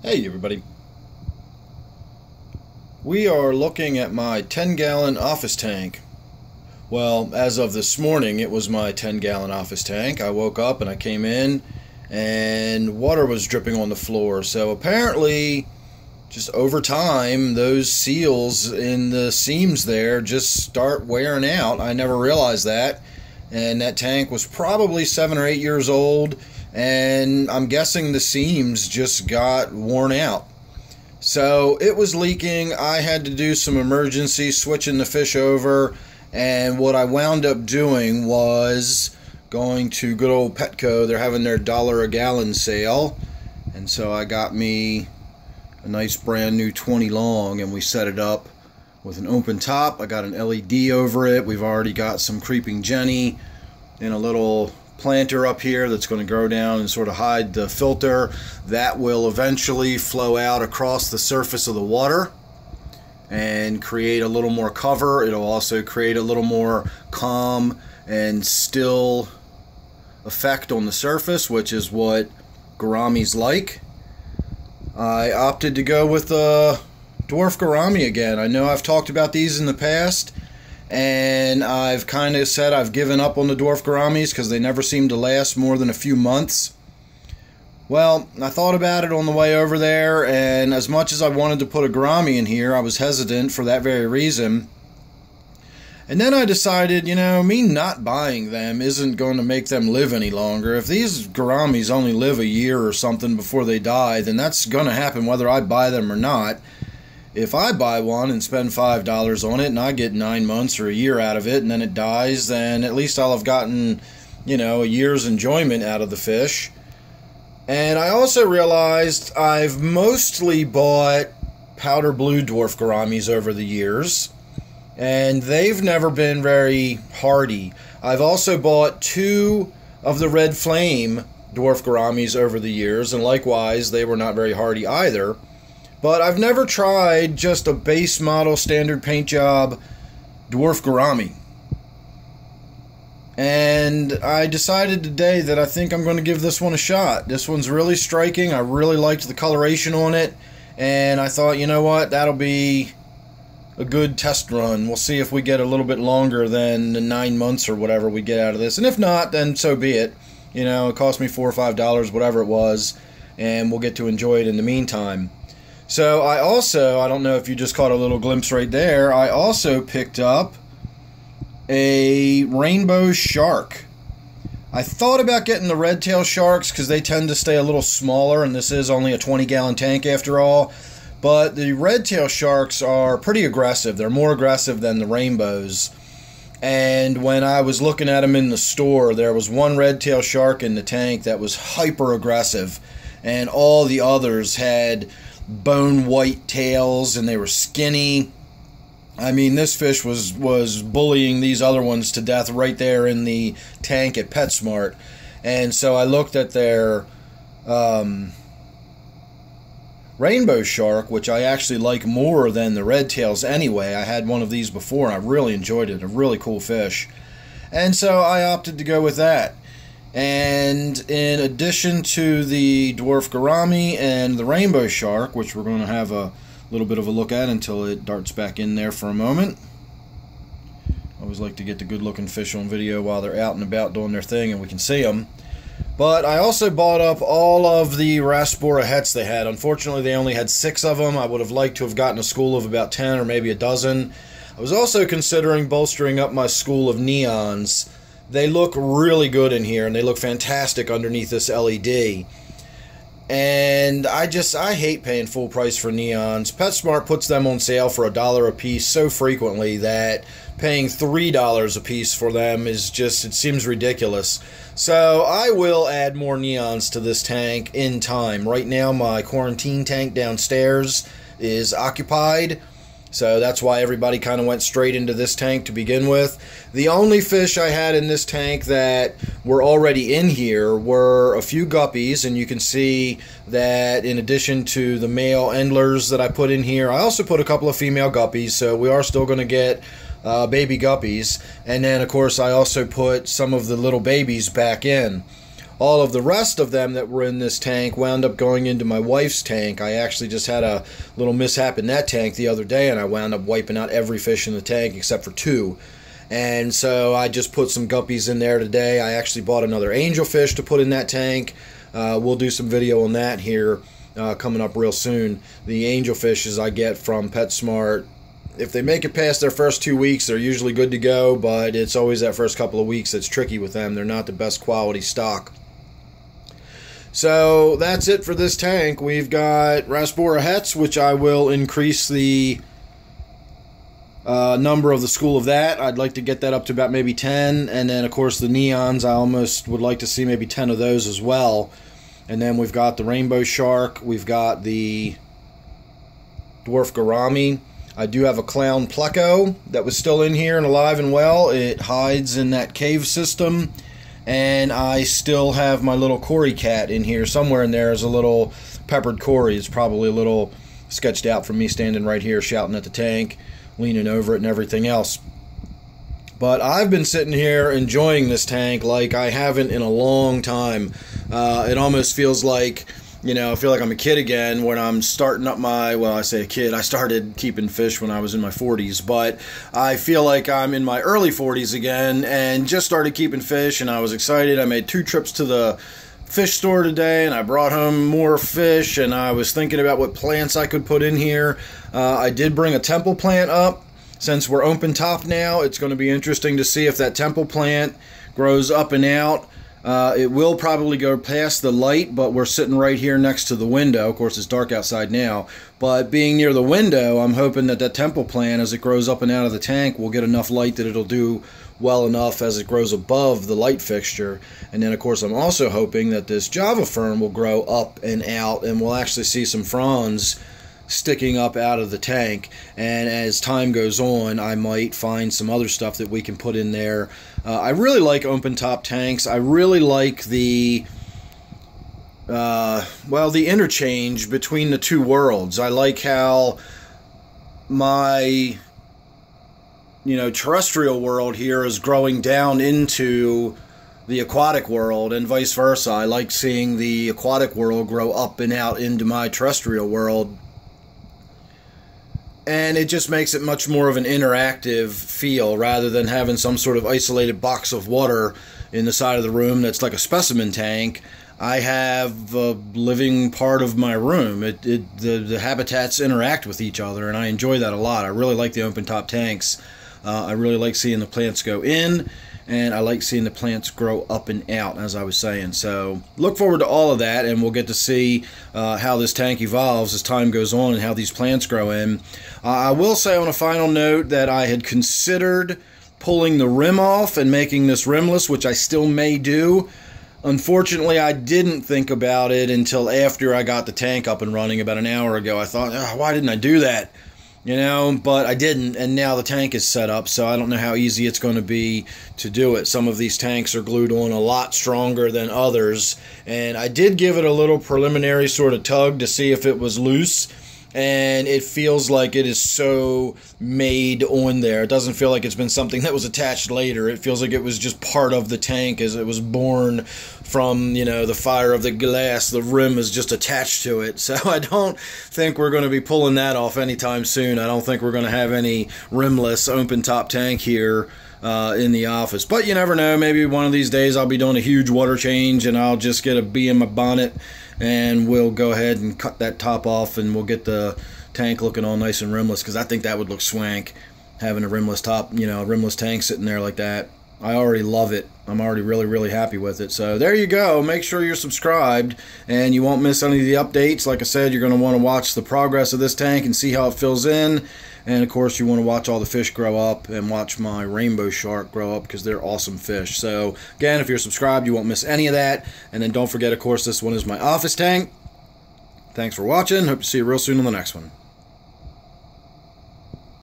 Hey everybody. We are looking at my 10-gallon office tank. Well, as of this morning, it was my 10-gallon office tank. I woke up and I came in and water was dripping on the floor. So apparently, just over time, those seals in the seams there just start wearing out. I never realized that. And that tank was probably 7 or 8 years old. And I'm guessing the seams just got worn out. So it was leaking. I had to do some emergency switching the fish over, and what I wound up doing was going to good old Petco. They're having their $1 a gallon sale, and so I got me a nice brand new 20 long, and we set it up with an open top. I got an LED over it. We've already got some creeping Jenny and a little planter up here that's going to grow down and sort of hide the filter. That will eventually flow out across the surface of the water and create a little more cover. It'll also create a little more calm and still effect on the surface, which is what gouramis like. I opted to go with the dwarf gourami again. I know I've talked about these in the past, and I've kind of said I've given up on the dwarf gouramis because they never seem to last more than a few months. Well, I thought about it on the way over there, and as much as I wanted to put a gourami in here, I was hesitant for that very reason. And then I decided, me not buying them isn't going to make them live any longer. If these gouramis only live a year or something before they die, then that's going to happen whether I buy them or not. If I buy one and spend $5 on it and I get 9 months or a year out of it and then it dies, then at least I'll have gotten, a year's enjoyment out of the fish. And I also realized I've mostly bought powder blue dwarf gouramis over the years, and they've never been very hardy. I've also bought 2 of the red flame dwarf gouramis over the years, and likewise they were not very hardy either. But I've never tried just a base model standard paint job dwarf gourami. And I decided today that I think I'm going to give this one a shot. This one's really striking. I really liked the coloration on it. And I thought, you know what, that'll be a good test run. We'll see if we get a little bit longer than the 9 months or whatever we get out of this. And if not, then so be it. It cost me $4 or $5, whatever it was. And we'll get to enjoy it in the meantime. So I don't know if you just caught a little glimpse right there, I also picked up a rainbow shark. I thought about getting the red tail sharks because they tend to stay a little smaller, and this is only a 20-gallon tank after all. But the red tail sharks are pretty aggressive. They're more aggressive than the rainbows. And when I was looking at them in the store, there was one red tail shark in the tank that was hyper aggressive, and all the others had bone white tails and they were skinny. I mean, this fish was bullying these other ones to death right there in the tank at PetSmart. And so I looked at their rainbow shark, which I actually like more than the red tails anyway. I had one of these before and I really enjoyed it. A really cool fish. And so I opted to go with that. And in addition to the dwarf gourami and the rainbow shark, which we're going to have a little bit of a look at until it darts back in there for a moment. I always like to get the good looking fish on video while they're out and about doing their thing and we can see them. But I also bought up all of the rasbora hets they had. Unfortunately, they only had 6 of them. I would have liked to have gotten a school of about 10 or maybe a dozen. I was also considering bolstering up my school of neons. They look really good in here, and they look fantastic underneath this LED. And I hate paying full price for neons. PetSmart puts them on sale for $1 a piece so frequently that paying $3 a piece for them is just, it seems ridiculous. So I will add more neons to this tank in time. Right now my quarantine tank downstairs is occupied. So that's why everybody kind of went straight into this tank to begin with. The only fish I had in this tank that were already in here were a few guppies, and you can see that in addition to the male endlers that I put in here, I also put a couple of female guppies, so we are still going to get baby guppies. And then, of course, I also put some of the little babies back in. All of the rest of them that were in this tank wound up going into my wife's tank. I actually just had a little mishap in that tank the other day, and I wound up wiping out every fish in the tank except for 2. And so I just put some guppies in there today. I actually bought another angelfish to put in that tank. We'll do some video on that here coming up real soon. The angelfishes I get from PetSmart, if they make it past their first 2 weeks, they're usually good to go, but it's always that first couple of weeks that's tricky with them. They're not the best quality stock. So that's it for this tank. We've got rasbora hets, which I will increase the number of the school of that. I'd like to get that up to about maybe 10, and then of course the neons, I almost would like to see maybe 10 of those as well. And then we've got the rainbow shark, we've got the dwarf gourami. I do have a clown pleco that was still in here and alive and well. It hides in that cave system. And I still have my little Cory cat in here. Somewhere in there is a little peppered Cory. It's probably a little sketched out from me standing right here shouting at the tank, leaning over it and everything else. But I've been sitting here enjoying this tank like I haven't in a long time. It almost feels like, you know, I feel like I'm a kid again when I'm starting up my, well, I say a kid, I started keeping fish when I was in my 40s, but I feel like I'm in my early 40s again and just started keeping fish, and I was excited. I made 2 trips to the fish store today, and I brought home more fish, and I was thinking about what plants I could put in here. I did bring a temple plant up. Since we're open top now, it's going to be interesting to see if that temple plant grows up and out. It will probably go past the light, but we're sitting right here next to the window. Of course, it's dark outside now, but being near the window, I'm hoping that that temple plant, as it grows up and out of the tank, will get enough light that it'll do well enough as it grows above the light fixture. And then, of course, I'm also hoping that this Java fern will grow up and out, and we'll actually see some fronds sticking up out of the tank. And as time goes on, I might find some other stuff that we can put in there. I really like open top tanks. I really like the the interchange between the two worlds. I like how my terrestrial world here is growing down into the aquatic world, and vice versa. I like seeing the aquatic world grow up and out into my terrestrial world. And it just makes it much more of an interactive feel rather than having some sort of isolated box of water in the side of the room that's like a specimen tank. I have a living part of my room. The habitats interact with each other, and I enjoy that a lot. I really like the open top tanks. I really like seeing the plants go in, and I like seeing the plants grow up and out, as I was saying. So look forward to all of that, and we'll get to see how this tank evolves as time goes on and how these plants grow in. I will say on a final note that I had considered pulling the rim off and making this rimless, which I still may do. Unfortunately, I didn't think about it until after I got the tank up and running about an hour ago. I thought, why didn't I do that? But I didn't, and now the tank is set up, so I don't know how easy it's going to be to do it. Some of these tanks are glued on a lot stronger than others, and I did give it a little preliminary sort of tug to see if it was loose, and it feels like it is so made on there. It doesn't feel like it's been something that was attached later. It feels like it was just part of the tank as it was born from, the fire of the glass. The rim is just attached to it. So I don't think we're going to be pulling that off anytime soon. I don't think we're going to have any rimless open top tank here in the office. But you never know. Maybe one of these days I'll be doing a huge water change and I'll just get a bee in my bonnet and we'll go ahead and cut that top off and we'll get the tank looking all nice and rimless, because I think that would look swank, having a rimless top, a rimless tank sitting there like that. I already love it. I'm already really, really happy with it. So there you go. Make sure you're subscribed and you won't miss any of the updates. Like I said, you're going to want to watch the progress of this tank and see how it fills in. And of course, you want to watch all the fish grow up and watch my rainbow shark grow up, because they're awesome fish. So again, if you're subscribed, you won't miss any of that. And then don't forget, of course, this one is my office tank. Thanks for watching. Hope to see you real soon on the next one.